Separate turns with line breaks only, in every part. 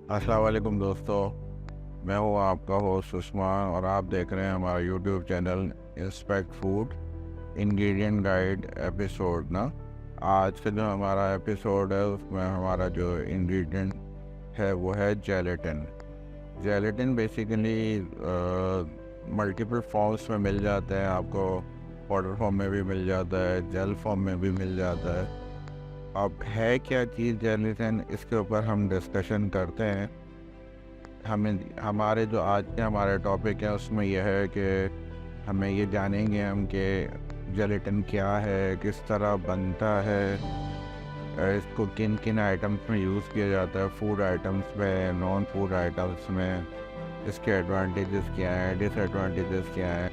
अस्सलाम वालेकुम दोस्तों, मैं हूँ आपका होस्ट उस्मान और आप देख रहे हैं हमारा YouTube channel inspect food ingredient guide episode ना। आज का जो हमारा एपिसोड है उसमें हमारा जो इंग्रेडिएंट है वो है gelatin. Gelatin basically multiple forms में मिल जाता है, आपको पाउडर फॉर्म में भी मिल जाता है, जेल फॉर्म में भी मिल जाता है। अब है क्या चीज़ जेलेटिन, इसके ऊपर हम डिस्कशन करते हैं। हमारे जो आज के हमारे टॉपिक है उसमें यह है कि हमें ये जानेंगे हम कि जेलेटिन क्या है, किस तरह बनता है, इसको किन किन आइटम्स में यूज़ किया जाता है, फूड आइटम्स में, नॉन फूड आइटम्स में, इसके एडवांटेजेस क्या हैं, डिसएडवांटेजेस क्या हैं।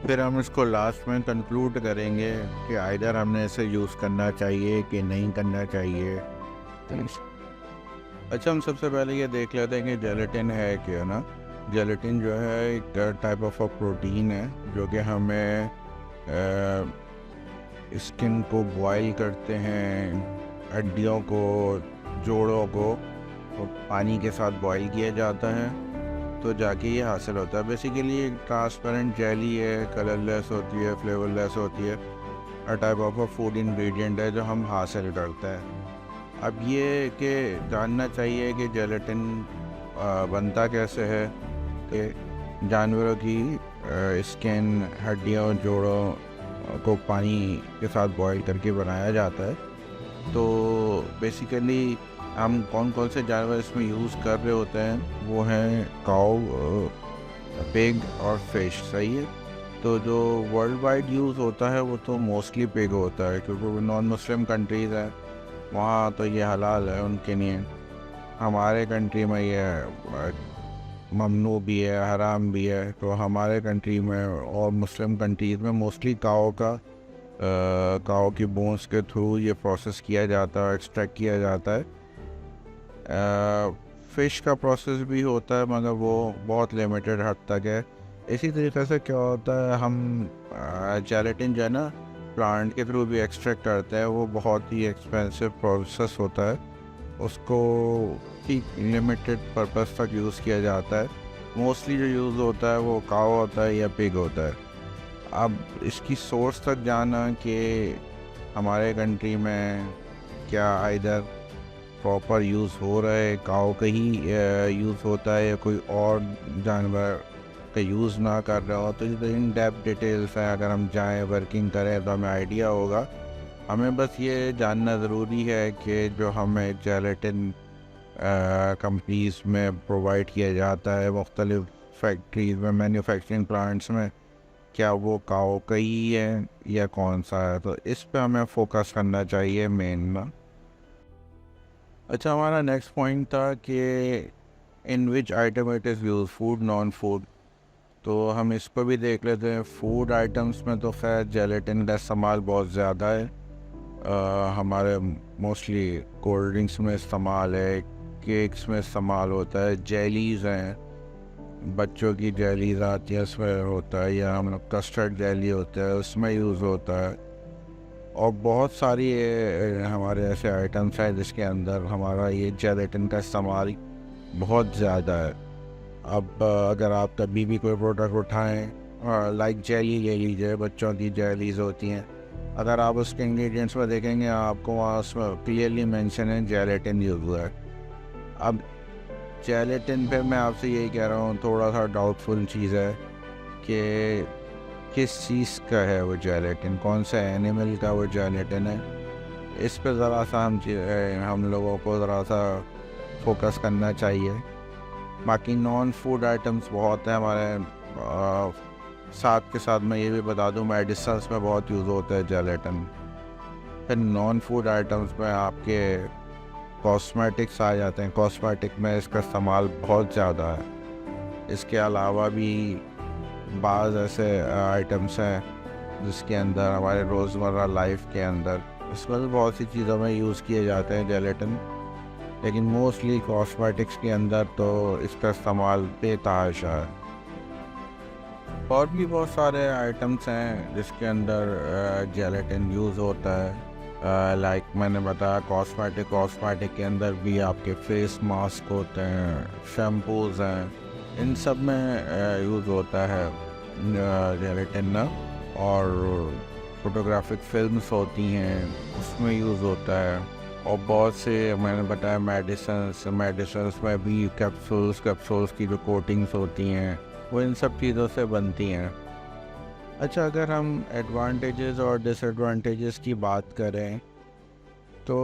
फिर हम इसको लास्ट में कंक्लूड करेंगे कि आइदर हमने इसे यूज़ करना चाहिए कि नहीं करना चाहिए। अच्छा, हम सबसे पहले ये देख लेते हैं कि जेलेटिन है क्या ना। जेलेटिन जो है एक टाइप ऑफ प्रोटीन है जो कि हमें स्किन को बॉयल करते हैं, हड्डियों को, जोड़ों को तो पानी के साथ बॉयल किया जाता है तो जाके ये हासिल होता है। बेसिकली एक ट्रांसपेरेंट जेली है, कलरलेस होती है, फ्लेवरलेस होती है, a type of food ingredient है जो हम हासिल करते हैं। अब ये कि जानना चाहिए कि जेलेटिन बनता कैसे है, कि जानवरों की स्किन, हड्डियों, जोड़ों को पानी के साथ बॉईल करके बनाया जाता है। तो बेसिकली हम कौन कौन से जानवर इसमें यूज़ कर रहे होते हैं वो हैं काऊ, पिग और फिश, सही है। तो जो वर्ल्ड वाइड यूज़ होता है वो तो मोस्टली पिग होता है, क्योंकि वो नॉन मुस्लिम कंट्रीज़ हैं, वहाँ तो ये हलाल है उनके लिए। हमारे कंट्री में ये ममनू भी है, हराम भी है। तो हमारे कंट्री में और मुस्लिम कंट्रीज़ में मोस्टली काओ की बोन्स के थ्रू ये प्रोसेस किया जाता है, एक्सट्रैक्ट किया जाता है। फ़िश का प्रोसेस भी होता है मगर वो बहुत लिमिटेड हद तक है। इसी तरीके से क्या होता है, हम जेलेटिन जो है ना प्लांट के थ्रू भी एक्सट्रैक्ट करते हैं। वो बहुत ही एक्सपेंसिव प्रोसेस होता है, उसको ठीक लिमिटेड पर्पस तक यूज़ किया जाता है। मोस्टली जो यूज़ होता है वो काऊ होता है या पिग होता है। अब इसकी सोर्स तक जाना कि हमारे कंट्री में क्या आइदर प्रॉपर यूज़ हो रहा है, काऊ का ही यूज़ होता है या कोई और जानवर का यूज़ ना कर रहा हो, तो ये इन डेप्थ डिटेल्स हैं। अगर हम जाएँ, वर्किंग करें तो हमें आइडिया होगा। हमें बस ये जानना ज़रूरी है कि जो हमें जेलेटिन कंपनीज़ में प्रोवाइड किया जाता है मुख्तलिफ़ फैक्ट्रीज़ में, मैन्युफैक्चरिंग प्लांट्स में, क्या वो काऊ का ही है या कौन सा है, तो इस पे हमें फोकस करना चाहिए मेन ना। अच्छा, हमारा नेक्स्ट पॉइंट था कि in which item it is use, food, non food. तो हम इसको भी देख लेते हैं। फूड आइटम्स में तो खैर जेलेटिन का इस्तेमाल बहुत ज़्यादा है। हमारे मोस्टली कोल्ड ड्रिंक्स में इस्तेमाल है, केक्स में इस्तेमाल होता है, जेलीज़ हैं, बच्चों की जेलीज़ आती है उसमें होता है, या हम लोग कस्टर्ड जेली होता है उसमें यूज़ होता है। और बहुत सारी हमारे ऐसे आइटम्स हैं जिसके अंदर हमारा ये जेलेटिन का इस्तेमाल बहुत ज़्यादा है। अब अगर आप कभी भी कोई प्रोडक्ट उठाएं, लाइक जेली ले लीजिए, बच्चों की जेलीज़ होती हैं, अगर आप उसके इंग्रेडिएंट्स में देखेंगे आपको वहाँ उसमें क्लियरली मेंशन है जेलेटिन यूज़ हुआ है। अब जेलेटिन पे मैं आपसे यही कह रहा हूँ, थोड़ा सा डाउटफुल चीज़ है कि किस चीज़ का है वो जेलेटिन, कौन सा एनिमल का वो जेलेटिन है। इस पे ज़रा सा हम लोगों को ज़रा सा फोकस करना चाहिए। बाकी नॉन फूड आइटम्स बहुत हैं हमारे। साथ के साथ मैं ये भी बता दूं, मेडिसिन्स में बहुत यूज़ होता है जेलेटिन। फिर नॉन फूड आइटम्स में आपके कॉस्मेटिक्स आ जाते हैं। कॉस्मेटिक में इसका इस्तेमाल बहुत ज़्यादा है। इसके अलावा भी बाज़ ऐसे आइटम्स हैं जिसके अंदर हमारे रोज़मर्रा लाइफ के अंदर इसमें तो बहुत सी चीज़ों में यूज़ किए जाते हैं जेलेटिन, लेकिन मोस्टली कॉस्मेटिक्स के अंदर तो इसका इस्तेमाल बेतहाशा है। और भी बहुत सारे आइटम्स हैं जिसके अंदर जेलेटिन यूज़ होता है। लाइक मैंने बताया कॉस्मेटिक के अंदर भी आपके फेस मास्क होते हैं, शैम्पूज़ हैं, इन सब में यूज़ होता है जेलेटिन ना। और फोटोग्राफिक फिल्म्स होती हैं, उसमें यूज़ होता है। और बहुत से मैंने बताया मेडिसिन्स में भी कैप्सूल्स की जो कोटिंग्स होती हैं वो इन सब चीज़ों से बनती हैं। अच्छा, अगर हम एडवांटेजेस और डिसएडवांटेजेस की बात करें तो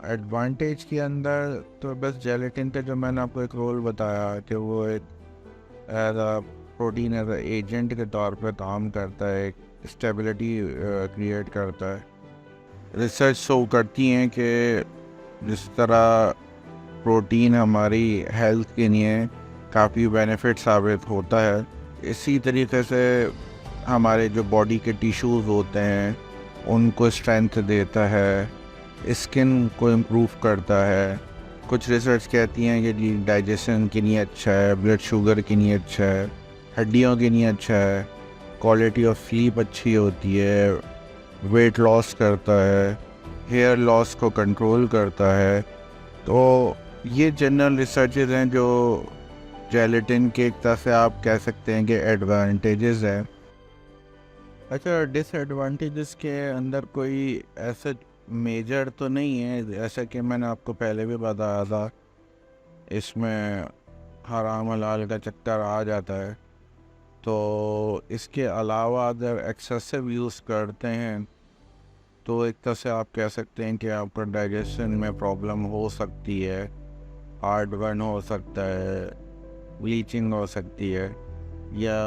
एडवांटेज के अंदर तो बस जेलेटिन का जो मैंने आपको एक रोल बताया कि वो एक as a protein as a agent के तौर पर काम करता है, एक स्टेबिलिटी क्रिएट करता है। रिसर्च शो करती हैं कि जिस तरह प्रोटीन हमारी हेल्थ के लिए काफ़ी बेनिफिट साबित होता है, इसी तरीके से हमारे जो बॉडी के टिश्यूज़ होते हैं उनको स्ट्रेंथ देता है, स्किन को इम्प्रूव करता है। कुछ रिसर्च कहती हैं कि डाइजेशन के लिए अच्छा है, ब्लड शुगर के लिए अच्छा है, हड्डियों के लिए अच्छा है, क्वालिटी ऑफ स्लीप अच्छी होती है, वेट लॉस करता है, हेयर लॉस को कंट्रोल करता है। तो ये जनरल रिसर्चेज हैं जो जेलेटिन के एक तरह से आप कह सकते हैं कि एडवांटेजेस हैं। अच्छा, डिसएडवांटेजेस के अंदर कोई ऐसा मेजर तो नहीं है, जैसा कि मैंने आपको पहले भी बताया था, इसमें हराम हलाल का चक्कर आ जाता है। तो इसके अलावा अगर एक्सेसिव यूज़ करते हैं तो एक तरह से आप कह सकते हैं कि आपका डाइजेशन में प्रॉब्लम हो सकती है, हार्ट बर्न हो सकता है, ब्लीचिंग हो सकती है, या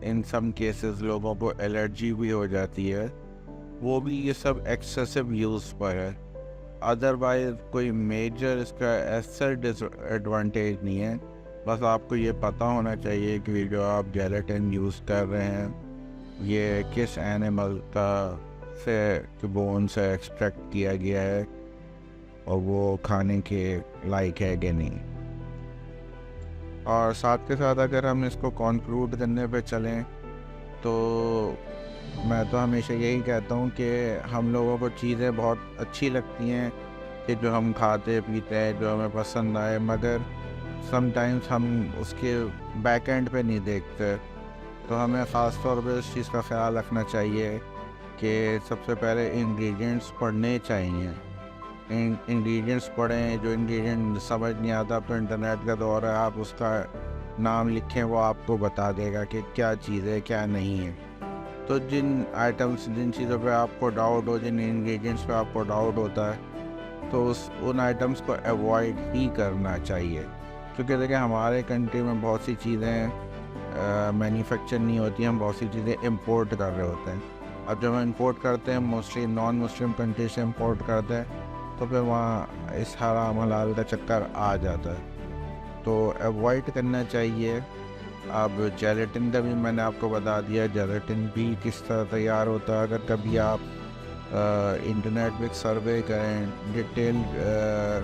इन सम केसेस लोगों को एलर्जी भी हो जाती है। वो भी ये सब एक्सेसिव यूज़ पर है। अदरवाइज कोई मेजर इसका ऐसा डिसएडवांटेज नहीं है। बस आपको ये पता होना चाहिए कि जो आप जेलेटिन यूज़ कर रहे हैं ये किस एनिमल का से बोन से एक्सट्रैक्ट किया गया है और वो खाने के लायक है कि नहीं। और साथ के साथ अगर हम इसको कंक्लूड करने पे चलें तो मैं तो हमेशा यही कहता हूँ कि हम लोगों को चीज़ें बहुत अच्छी लगती हैं कि जो हम खाते पीते हैं, जो हमें पसंद आए, मगर समटाइम्स हम उसके बैक एंड पे नहीं देखते। तो हमें ख़ास तौर पे इस चीज़ का ख्याल रखना चाहिए कि सबसे पहले इंग्रेडिएंट्स पढ़ने चाहिए। इंग्रेडिएंट्स पढ़ें, जो इंग्रेडिएंट समझ नहीं आता तो इंटरनेट का दौर है, आप उसका नाम लिखें, वो आपको बता देगा कि क्या चीज़ है क्या नहीं है। तो जिन चीज़ों पे आपको डाउट हो, जिन इंग्रेडिएंट्स पे आपको डाउट होता है, तो उन आइटम्स को अवॉइड ही करना चाहिए। क्योंकि देखिए हमारे कंट्री में बहुत सी चीज़ें मैन्युफैक्चर नहीं होती, हम बहुत सी चीज़ें इंपोर्ट कर रहे होते हैं। अब जब हम इंपोर्ट करते हैं, मोस्टली नॉन मुस्लिम कंट्री से इंपोर्ट करते हैं, तो फिर वहाँ इस हराम हलाल का चक्कर आ जाता है। तो अवॉइड करना चाहिए। अब जेलेटिन का भी मैंने आपको बता दिया, जेलेटिन भी किस तरह तैयार होता है। अगर कभी आप इंटरनेट पे सर्वे करें, डिटेल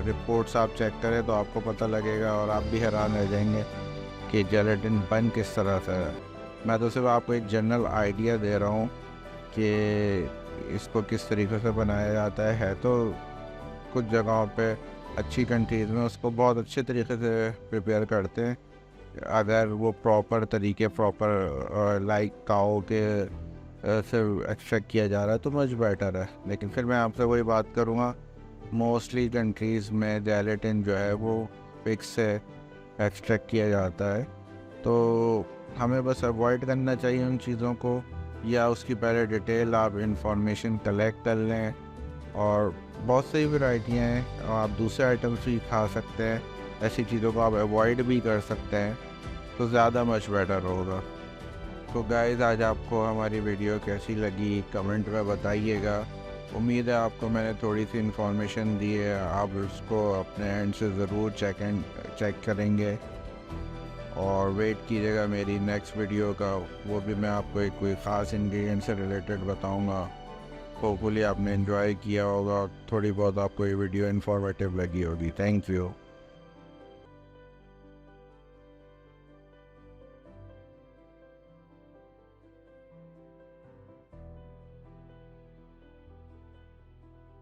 रिपोर्ट्स आप चेक करें तो आपको पता लगेगा और आप भी हैरान रह जाएंगे कि जेलेटिन बन किस तरह से है। मैं तो सिर्फ आपको एक जनरल आइडिया दे रहा हूँ कि इसको किस तरीके से बनाया जाता है। तो कुछ जगहों पे अच्छी कंट्रीज़ में उसको बहुत अच्छे तरीके से प्रिपेयर करते हैं। अगर वो प्रॉपर लाइक काओ के से एक्सट्रैक्ट किया जा रहा है तो मच बेटर है। लेकिन फिर मैं आपसे वही बात करूँगा, मोस्टली कंट्रीज़ में जेलेटिन जो है वो पिग से एक्सट्रैक्ट किया जाता है। तो हमें बस अवॉइड करना चाहिए उन चीज़ों को, या उसकी पहले डिटेल आप इंफॉर्मेशन कलेक्ट कर लें। और बहुत सी वैरायटियाँ हैं, आप दूसरे आइटम्स भी खा सकते हैं, ऐसी चीज़ों को आप अवॉइड भी कर सकते हैं, तो ज़्यादा मच बेटर होगा। तो गाइस, आज आपको हमारी वीडियो कैसी लगी कमेंट में बताइएगा। उम्मीद है आपको मैंने थोड़ी सी इन्फॉर्मेशन दी है, आप उसको अपने एंड से ज़रूर चेक करेंगे और वेट कीजिएगा मेरी नेक्स्ट वीडियो का। वो भी मैं आपको एक कोई ख़ास इंग्रेडिएंट से रिलेटेड बताऊंगा। होपफुली आपने एंजॉय किया होगा, थोड़ी बहुत आपको ये वीडियो इन्फॉर्मेटिव लगी होगी। Thank you.